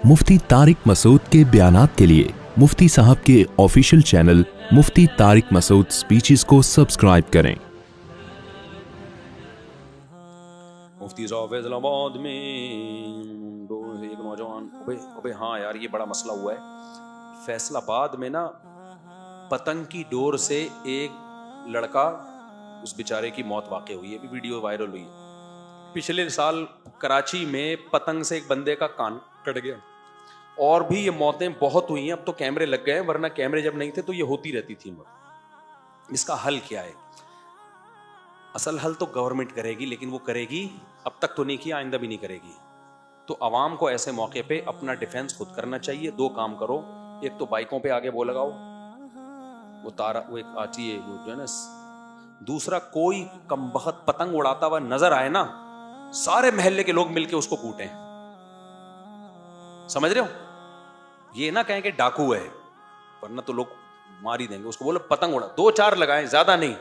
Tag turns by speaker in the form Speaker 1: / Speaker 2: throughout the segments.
Speaker 1: मुफ्ती तारिक मसूद के बयानात के लिए मुफ्ती साहब के ऑफिशियल चैनल मुफ्ती तारिक मसूद स्पीचेस को सब्सक्राइब करें।
Speaker 2: मुफ्ती इस्लामाबाद में एक नौजवान, अबे हाँ यार, ये बड़ा मसला हुआ है फैसलाबाद में ना। पतंग की डोर से एक लड़का, उस बेचारे की मौत वाक़ई हुई है, वीडियो वायरल हुई है। पिछले साल कराची में पतंग से एक बंदे का कान कट गया। और भी ये मौतें बहुत हुई हैं। अब तो कैमरे लग गए हैं, वरना कैमरे जब नहीं थे तो ये होती रहती थी मौत। इसका हल क्या है? असल हल तो गवर्नमेंट करेगी, लेकिन वो करेगी, अब तक तो नहीं किया, आइंदा भी नहीं करेगी। तो अवाम को ऐसे मौके पे अपना डिफेंस खुद करना चाहिए। दो काम करो, एक तो बाइकों पे आगे वो लगाओ, वो तारा, वो एक आती है वो जो है ना। दूसरा, कोई कमबख्त पतंग उड़ाता हुआ नजर आए ना, सारे मोहल्ले के लोग मिलके उसको कूटें। समझ रहे हो? ये ना कहें कि डाकू है, वरना तो लोग मार ही देंगे उसको। बोले पतंग उड़ा, दो चार लगाएं, ज्यादा नहीं,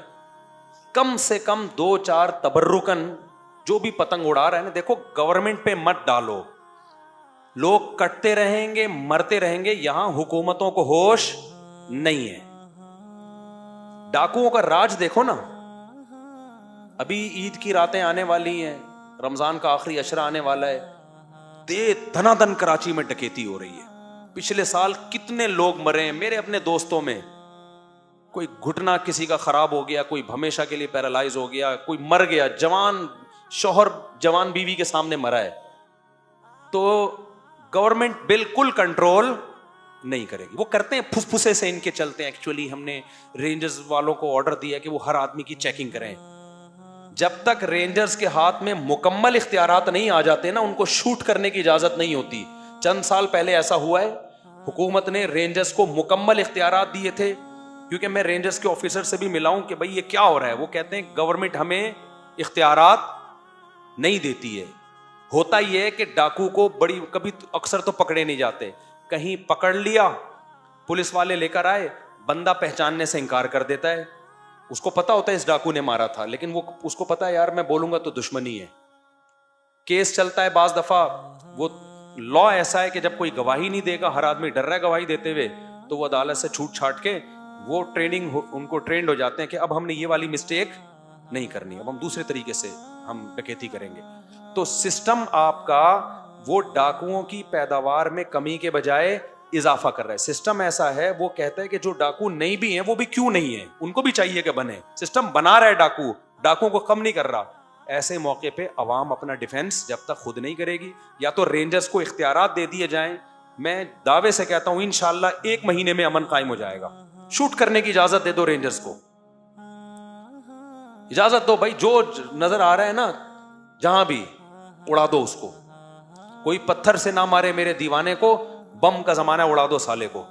Speaker 2: कम से कम दो चार तबर्रुकन। जो भी पतंग उड़ा रहे हैं ना, देखो गवर्नमेंट पे मत डालो। लोग कटते रहेंगे, मरते रहेंगे, यहां हुकूमतों को होश नहीं है। डाकुओं का राज देखो ना। अभी ईद की रातें आने वाली हैं, रमजान का आखिरी अशरा आने वाला है। धनाधन कराची में डकैती हो रही है। पिछले साल कितने लोग मरे हैं मेरे अपने दोस्तों में। कोई घुटना किसी का खराब हो गया, कोई हमेशा के लिए पैरालाइज हो गया, कोई मर गया। जवान शौहर जवान बीवी के सामने मरा है। तो गवर्नमेंट बिल्कुल कंट्रोल नहीं करेगी। वो करते हैं, फुसफुसे से इनके चलते हैं। एक्चुअली हमने रेंजर्स वालों को ऑर्डर दिया कि वो हर आदमी की चेकिंग करें। जब तक रेंजर्स के हाथ में मुकम्मल इख्तियारात नहीं आ जाते ना, उनको शूट करने की इजाजत नहीं होती। चंद साल पहले ऐसा हुआ है, हुकूमत ने रेंजर्स को मुकम्मल इख्तियारात दिए थे। क्योंकि मैं रेंजर्स के ऑफिसर से भी मिला हूं कि भाई ये क्या हो रहा है। वो कहते हैं गवर्नमेंट हमें इख्तियारात नहीं देती है। होता यह है कि डाकू को बड़ी कभी अक्सर तो पकड़े नहीं जाते, कहीं पकड़ लिया, पुलिस वाले लेकर आए, बंदा पहचानने से इनकार कर देता है। उसको पता होता है इस डाकू ने मारा था, लेकिन वो उसको पता है यार मैं बोलूंगा तो दुश्मनी है। केस चलता है। बाज दफा वो लॉ ऐसा है कि जब कोई गवाही नहीं देगा, हर आदमी डर रहा है गवाही देते हुए, तो वो अदालत से छूट छाट के वो उनको ट्रेंड हो जाते हैं कि अब हमने ये वाली मिस्टेक नहीं करनी, अब हम दूसरे तरीके से हम डकैती करेंगे। तो सिस्टम आपका वो डाकुओं की पैदावार में कमी के बजाय इजाफा कर रहा है। सिस्टम ऐसा है, वो कहता है कि जो डाकू नहीं भी हैं वो भी क्यों नहीं है, उनको भी चाहिए कि बने। सिस्टम बना रहा है डाकुओं को कम नहीं कर रहा। ऐसे मौके पे अवाम अपना डिफेंस जब तक खुद नहीं करेगी, या तो रेंजर्स को इख्तियारात दे दिए जाएं। मैं दावे से कहता हूं इंशाल्लाह 1 महीने में अमन कायम हो जाएगा। शूट करने की इजाजत दे दो रेंजर्स को, इजाजत दो भाई। जो नजर आ रहा है ना, जहां भी उड़ा दो उसको। कोई पत्थर से ना मारे मेरे दीवाने को, बम का जमाना, उड़ा दो साले को।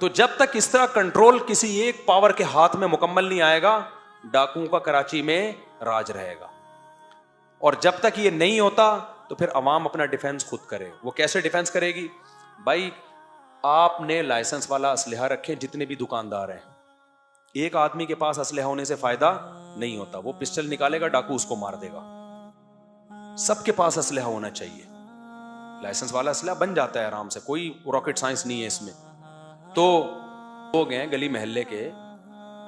Speaker 2: तो जब तक इस तरह कंट्रोल किसी एक पावर के हाथ में मुकम्मल नहीं आएगा, डाकुओं का कराची में राज रहेगा। और जब तक ये नहीं होता तो फिर अवाम अपना डिफेंस खुद करे। वो कैसे डिफेंस करेगी? भाई आपने लाइसेंस वाला असलहा रखे, जितने भी दुकानदार हैं। एक आदमी के पास असलहा होने से फायदा नहीं होता। वो पिस्टल निकालेगा, डाकू उसको मार देगा। सबके पास असलहा होना चाहिए। लाइसेंस वाला असलहा बन जाता है आराम से, कोई रॉकेट साइंस नहीं है इसमें। तो लोग हैं गली मोहल्ले के,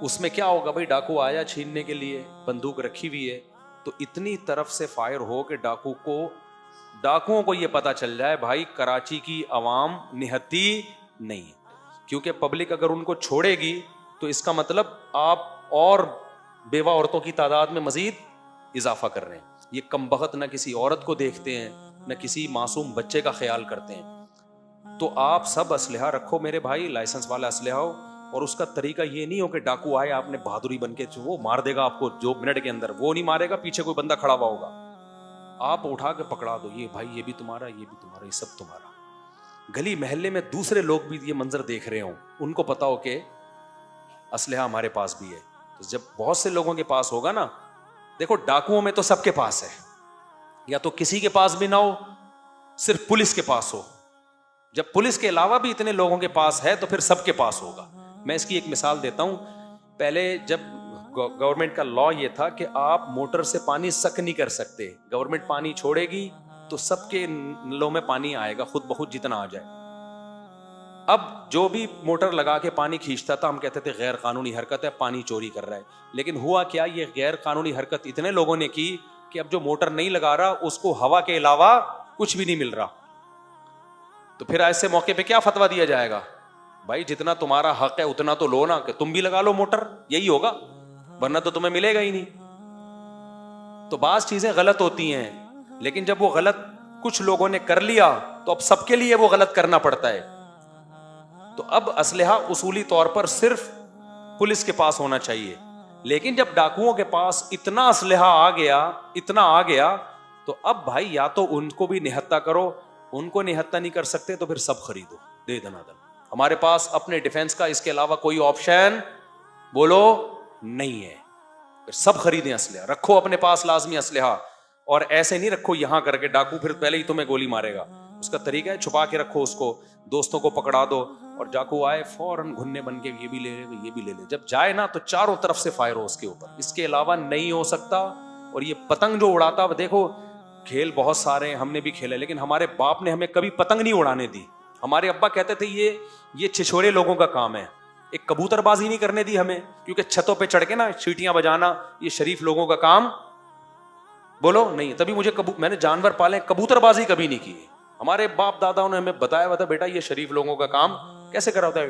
Speaker 2: उसमें क्या होगा भाई, डाकू आया छीनने के लिए, बंदूक रखी हुई है, तो इतनी तरफ से फायर हो कि डाकुओं को यह पता चल जाए भाई कराची की आवाम निहत्ती नहीं है। क्योंकि पब्लिक अगर उनको छोड़ेगी तो इसका मतलब आप और बेवा औरतों की तादाद में मजीद इजाफा कर रहे हैं। ये कमबख्त न किसी औरत को देखते हैं, न किसी मासूम बच्चे का ख्याल करते हैं। तो आप सब असलहा रखो मेरे भाई, लाइसेंस वाला असलहा हो। और उसका तरीका ये नहीं हो कि डाकू आए, आपने बहादुरी बन के वो मार देगा आपको 2 मिनट के अंदर। वो नहीं मारेगा, पीछे कोई बंदा खड़ा हुआ होगा, आप उठा के पकड़ा दो, ये भाई ये भी तुम्हारा, ये भी तुम्हारा, ये सब तुम्हारा। गली मोहल्ले में दूसरे लोग भी ये मंजर देख रहे हो, उनको पता हो कि असलहा हमारे पास भी है। तो जब बहुत से लोगों के पास होगा ना, देखो डाकुओं में तो सबके पास है, या तो किसी के पास भी ना हो, सिर्फ पुलिस के पास हो। जब पुलिस के अलावा भी इतने लोगों के पास है तो फिर सबके पास होगा। मैं इसकी एक मिसाल देता हूं। पहले जब गवर्नमेंट का लॉ ये था कि आप मोटर से पानी सक नहीं कर सकते, गवर्नमेंट पानी छोड़ेगी तो सबके नलों में पानी आएगा खुद ब खुद जितना आ जाए। अब जो भी मोटर लगा के पानी खींचता था हम कहते थे गैर कानूनी हरकत है, पानी चोरी कर रहा है। लेकिन हुआ क्या, ये गैर कानूनी हरकत इतने लोगों ने की कि अब जो मोटर नहीं लगा रहा उसको हवा के अलावा कुछ भी नहीं मिल रहा। तो फिर ऐसे मौके पे क्या फतवा दिया जाएगा, भाई जितना तुम्हारा हक है उतना तो लो ना, कि तुम भी लगा लो मोटर, यही होगा, वरना तो तुम्हें मिलेगा ही नहीं। तो बात चीजें गलत होती हैं, लेकिन जब वो गलत कुछ लोगों ने कर लिया तो अब सबके लिए वो गलत करना पड़ता है। तो अब असलहा उसूली तौर पर सिर्फ पुलिस के पास होना चाहिए, लेकिन जब डाकुओं के पास इतना असलहा आ गया, इतना आ गया, तो अब भाई या तो उनको भी निहत्ता करो, उनको निहत्ता नहीं कर सकते तो फिर सब खरीदो, दे दनादन। हमारे पास अपने डिफेंस का इसके अलावा कोई ऑप्शन बोलो नहीं है, फिर सब खरीदें असलहा, रखो अपने पास लाजमी असलहा। और ऐसे नहीं रखो यहां करके डाकू फिर पहले ही तुम्हें गोली मारेगा। उसका तरीका है छुपा के रखो उसको, दोस्तों को पकड़ा दो, और डाकू आए फौरन घुन्ने बन के ये भी ले ले, ये भी ले ले। जब जाए ना तो चारों तरफ से फायर हो उसके ऊपर, इसके अलावा नहीं हो सकता। और ये पतंग जो उड़ाता, देखो खेल बहुत सारे हमने भी खेले, लेकिन हमारे बाप ने हमें कभी पतंग नहीं उड़ाने दी। हमारे अब्बा कहते थे ये छिछोरे लोगों का काम है। एक कबूतरबाजी नहीं करने दी हमें, क्योंकि छतों पे चढ़ के ना सीटियां बजाना ये शरीफ लोगों का काम, बोलो नहीं। तभी मुझे मैंने जानवर पाले, कबूतरबाजी कभी नहीं की। हमारे बाप दादाओं ने हमें बताया हुआ था, बेटा ये शरीफ लोगों का काम कैसे करा होता है,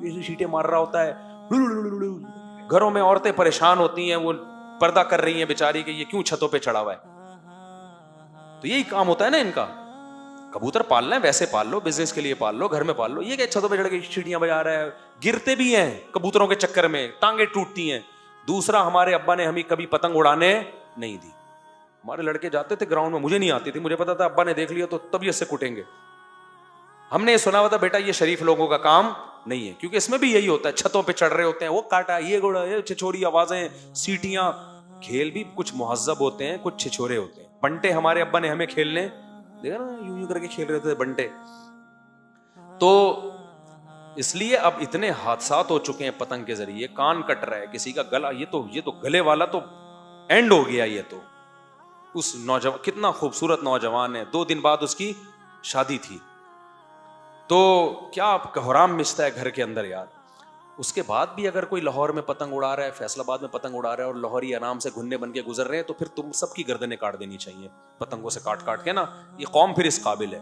Speaker 2: ये सीटें मार रहा होता है। घरों में औरतें परेशान होती हैं, वो पर्दा कर रही हैं बेचारी कि ये क्यों छतों पे चढ़ा हुआ है। तो यही काम होता है ना इनका। कबूतर पालना है वैसे पाल लो, बिजनेस के लिए पाल लो, घर में पाल लो। ये क्या छतों पे चढ़ के सीटियां बजा रहा है, गिरते भी हैं कबूतरों के चक्कर में, टांगे टूटती हैं। दूसरा, हमारे अब्बा ने हमें कभी पतंग उड़ाने नहीं दी। हमारे लड़के जाते थे ग्राउंड में, मुझे नहीं आती थी, मुझे पता था अब्बा ने देख लिया तो तबीयत से कुटेंगे। हमने ये सुना हुआ था, बेटा ये शरीफ लोगों का काम नहीं है, क्योंकि इसमें भी यही होता है, छतों पे चढ़ रहे होते हैं, वो काटा, ये गोड़ा, ये छिछोरी आवाजें, सीटियां। खेल भी कुछ मुहज्जब होते हैं, कुछ छिछोरे होते हैं। बंटे हमारे अब्बा ने हमें खेलने देखा ना, यूं यूं करके खेल रहे थे बंटे। तो इसलिए अब इतने हादसात हो चुके हैं पतंग के जरिए, कान कट रहा है किसी का, गला, ये तो गले वाला तो एंड हो गया। ये तो उस नौजवान, कितना खूबसूरत नौजवान है, 2 दिन बाद उसकी शादी थी, तो क्या कोहराम मिचता है घर के अंदर यार। उसके बाद भी अगर कोई लाहौर में पतंग उड़ा रहा है, फैसलाबाद में पतंग उड़ा रहा है, और लाहौरी आराम से घुन्ने बन के गुजर रहे हैं, तो फिर तुम सबकी गर्दनें काट देनी चाहिए पतंगों से काट काट के ना। ये कौम फिर इस काबिल है।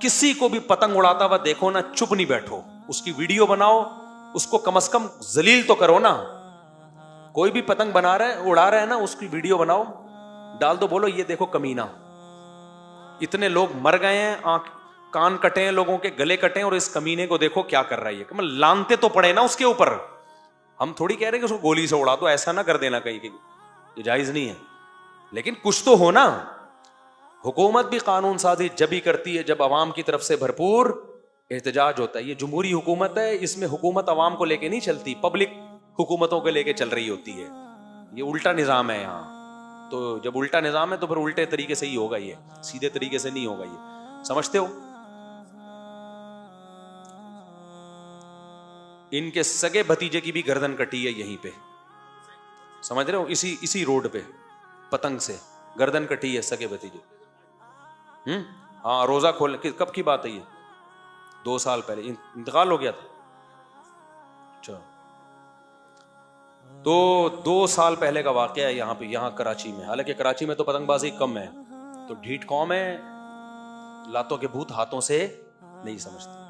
Speaker 2: किसी को भी पतंग उड़ाता हुआ देखो ना, चुप नहीं बैठो, उसकी वीडियो बनाओ, उसको कम से कम जलील तो करो ना। कोई भी पतंग बना रहा है, उड़ा रहा है ना, उसकी वीडियो बनाओ, डाल दो, बोलो ये देखो कमीना, इतने लोग मर गए हैं, आंख कान कटे हैं लोगों के, गले कटे हैं, और इस कमीने को देखो क्या कर रहा है। मतलब लानते तो पड़े ना उसके ऊपर। हम थोड़ी कह रहे कि उसको गोली से उड़ा दो, ऐसा ना कर देना कहीं, ये जायज नहीं है, लेकिन कुछ तो हो ना। हुकूमत भी कानून साजी जब ही करती है जब अवाम की तरफ से भरपूर एहतजाज होता है। ये जमहूरी हुकूमत है, इसमें हुकूमत अवाम को लेके नहीं चलती, पब्लिक हुकूमतों को लेके चल रही होती है। ये उल्टा निजाम है यहाँ। तो जब उल्टा निजाम है तो फिर उल्टे तरीके से ही होगा, ये सीधे तरीके से नहीं होगा। ये समझते हो? इनके सगे भतीजे की भी गर्दन कटी है यहीं पे, समझ रहे हो? इसी रोड पे पतंग से गर्दन कटी है सगे भतीजे। हाँ, रोजा खोल, कब की बात है ये? 2 साल पहले इंतकाल हो गया था। अच्छा, तो 2 साल पहले का वाकया है यहाँ पे, यहाँ कराची में। हालांकि कराची में तो पतंगबाजी कम है, तो ढीठ कौम है, लातों के भूत हाथों से नहीं समझते।